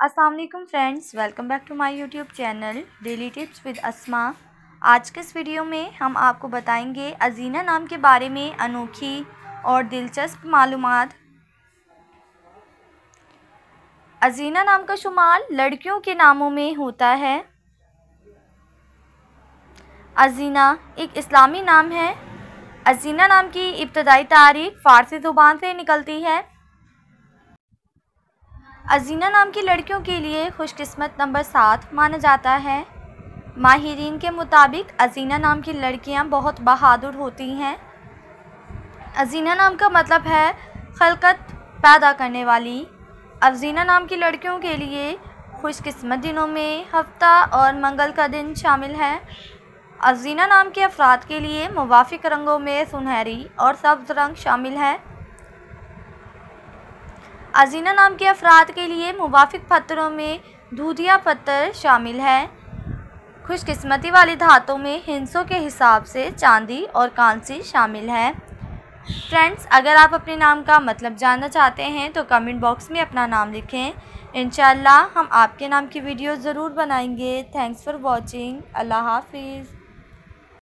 अस्सलाम वालेकुम friends, welcome back to my YouTube channel daily tips with Asma. आज के इस वीडियो में हम आपको बताएंगे अजीना नाम के बारे में अनोखी और दिलचस्प मालूमात। अजीना नाम का शुमार लड़कियों के नामों में होता है। अजीना एक इस्लामी नाम है। अजीना नाम की इब्तदाई तारीख फ़ारसी ज़ुबान से निकलती है। अजीना नाम की लड़कियों के लिए खुशकिस्मत नंबर 7 माना जाता है। माहिरीन के मुताबिक अजीना नाम की लड़कियां बहुत बहादुर होती हैं। अजीना नाम का मतलब है खलकत पैदा करने वाली। अजीना नाम की लड़कियों के लिए खुशकिस्मत दिनों में हफ्ता और मंगल का दिन शामिल है। अजीना नाम के अफराद के लिए मुवाफिक रंगों में सुनहरी और सब्ज़ रंग शामिल है। अजीना नाम के अफराद के लिए मुवाफिक पत्थरों में दूधिया पत्थर शामिल है। खुशकिस्मती वाली धातों में हिंसों के हिसाब से चांदी और कांसी शामिल है। फ्रेंड्स, अगर आप अपने नाम का मतलब जानना चाहते हैं तो कमेंट बॉक्स में अपना नाम लिखें। इंशाअल्लाह हम आपके नाम की वीडियो ज़रूर बनाएंगे। Thanks for watching. अल्लाह हाफिज़।